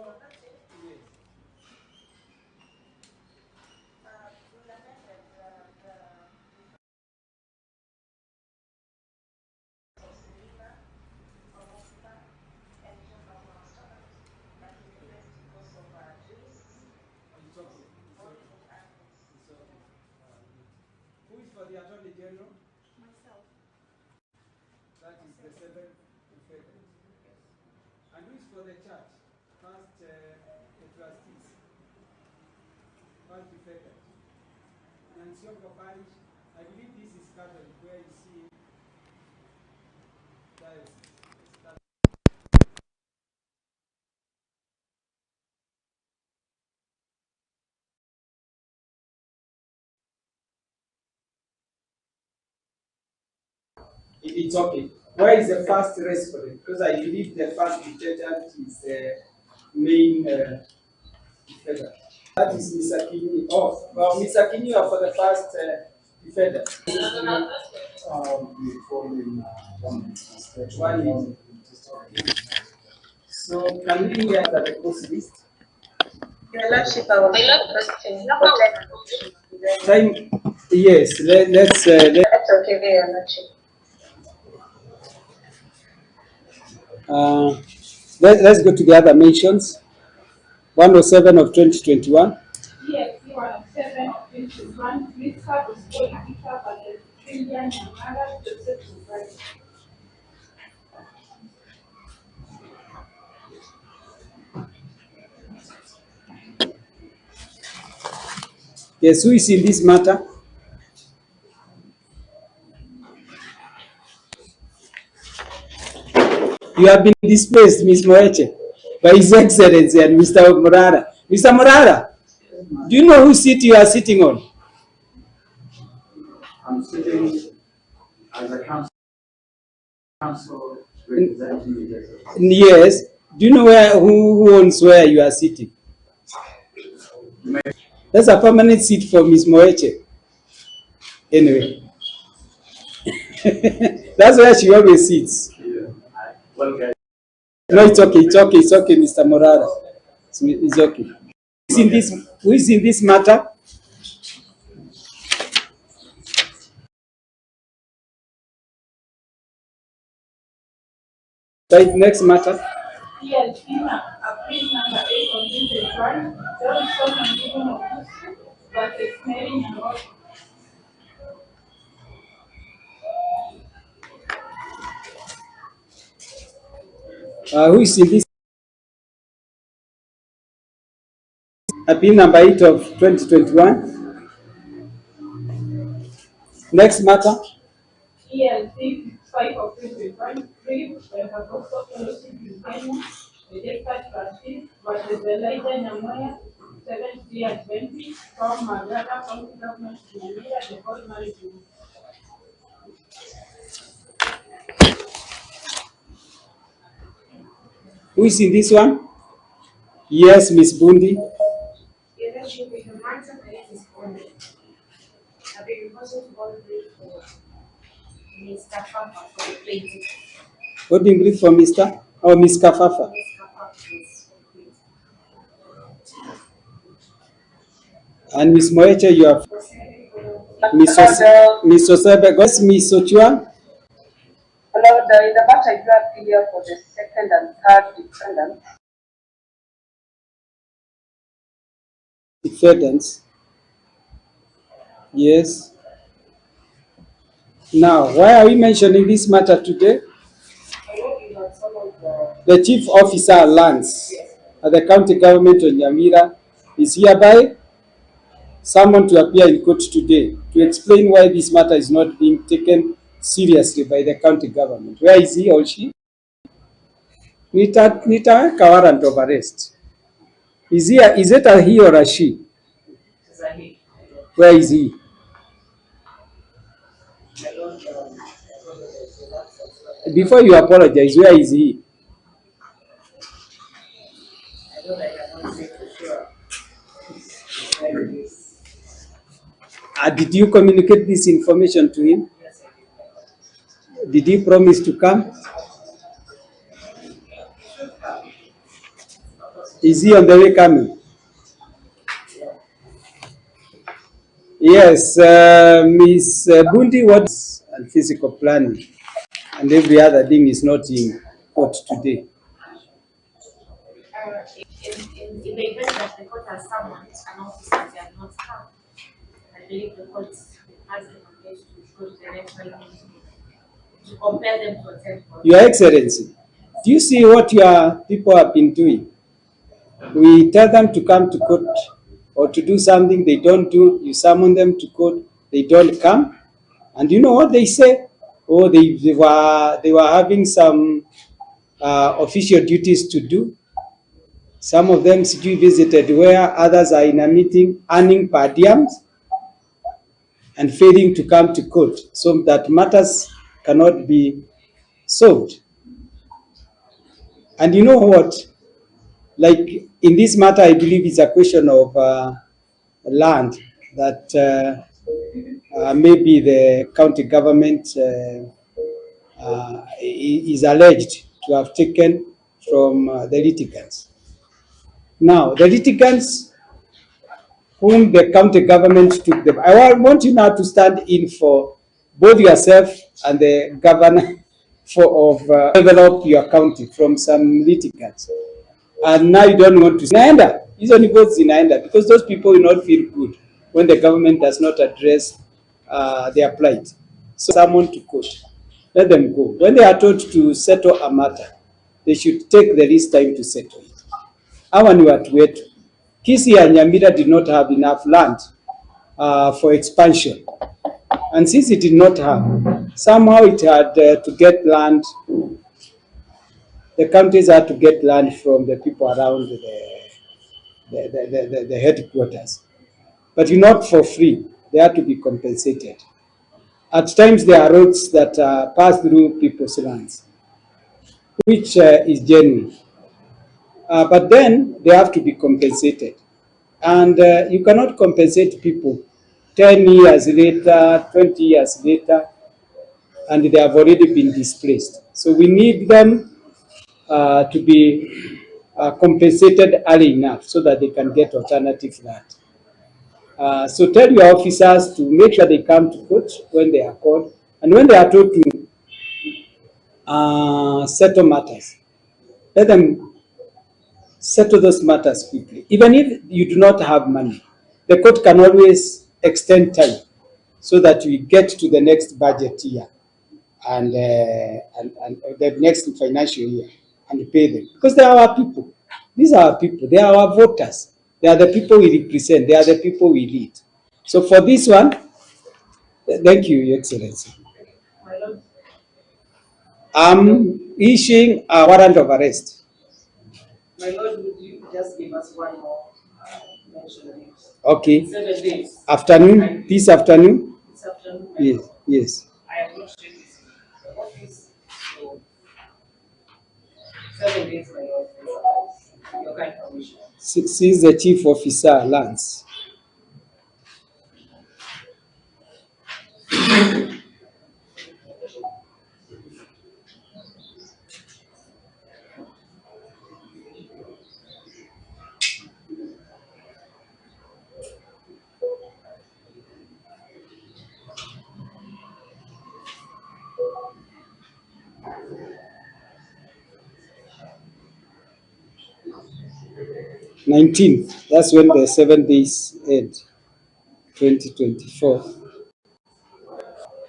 Who is for the Attorney General? Myself. That is the seventh defendant. And who is for the church? First, the trustees. First defendant. And Siongo Parish, I believe this is Catholic, where you see diocese. It's okay. Where is the first respondent? Because I believe the first defendant is the main defendant. That is Mr. Kini. Oh, well, Mr. Kini, you are for the first defendant. So, can we get the post list? Your Lordship, I will Time, yes, let's okay, Your Lordship. Let's go to the other mentions. 107 of 2021. Yes, 107 of 2021. Visa was political by the Nyamira Joseph. Yes, who is in this matter? You have been displaced, Ms. Moeche, by His Excellency and Mr. Morara. Mr. Morara, do you know whose seat you are sitting on? I'm sitting as a council representative. Yes. Do you know who owns where you are sitting? That's a permanent seat for Ms. Moeche. Anyway. That's where she always sits. Yeah. Well, guys. No, it's okay, Mr. Morara. It's okay. Who is in this matter? Right, next matter. Yes, appeal number 8 of 2021. There is someone given of this, but it's marrying and all. Who is in this? Appeal number 8 of 2021. Next matter. Yes, 5 of 2021. Three, have also fellowship in Kenya. The Delta trustee was the Nyamira, 7 and 20 from Magara County Government, Nyamira, the whole marriage. Who is in this one? Yes, Miss Bundi. Yes, the matter is only. I've been reporting to all for Mr. Fafa for the plaintiff. What do you believe for Mr. or Miss Kafafa? And Miss Moeche, you have Miss Osebe. What's Miss Ochua? Hello, there is a matter you have here for the second and third Defendants. Yes. Now, why are we mentioning this matter today? The Chief Officer Lands at the County Government of Nyamira is hereby summoned to appear in court today to explain why this matter is not being taken seriously by the county government. Where is he or she? Nitaweka warrant of arrest. Is it a he or a she? It's a he. Where is he? Before you apologize, where is he? I don't like I don't say for sure. Did you communicate this information to him? Yes, I did. Did he promise to come? Is he on the way coming? Yes, Miss Bundi, what's and physical planning and every other thing is not in court today. In the event that the court has summoned an officer, they have not come. I believe the court has the mandate to go to the next meeting to compel them to attend court. Your Excellency, do you see what your people have been doing? We tell them to come to court or to do something they don't do. You summon them to court, they don't come. And you know what they say? Oh, they were having some official duties to do. Some of them visited where others are in a meeting, earning per diems and failing to come to court, so that matters cannot be solved. And you know what? Like in this matter, I believe it's a question of land that maybe the county government is alleged to have taken from the litigants. Now, the litigants whom the county government took them, I want you now to stand in for both yourself and the governor develop your county from some litigants. And now you don't want to zinaenda. Hizo ni votes zinaenda because those people will not feel good when the government does not address their plight. So someone to court, let them go. When they are told to settle a matter, they should take the least time to settle it. Hawa ni watu wetu. Kisi ya Nyamira did not have enough land for expansion. And since it did not have, somehow it had to get land. The counties had to get land from the people around the headquarters. But not for free. They had to be compensated. At times there are roads that pass through people's lands, which is genuine. But then they have to be compensated. And you cannot compensate people 10 years later, 20 years later, and they have already been displaced. So we need them to be compensated early enough so that they can get alternative land. So tell your officers to make sure they come to court when they are called, and when they are told to settle matters, let them settle those matters quickly. Even if you do not have money, the court can always extend time so that we get to the next budget year and the next financial year and pay them. Because they are our people. These are our people. They are our voters. They are the people we represent. They are the people we lead. So for this one, thank you, Your Excellency. I'm issuing a warrant of arrest. My Lord, would you just give us one more mention? Okay. 7 days. Afternoon, this afternoon? This afternoon? Yes, yes. I have not checked the office. So 7 days, my Lord. Your kind permission. Since the Chief Officer lands. That's when the 7 days end, 2024.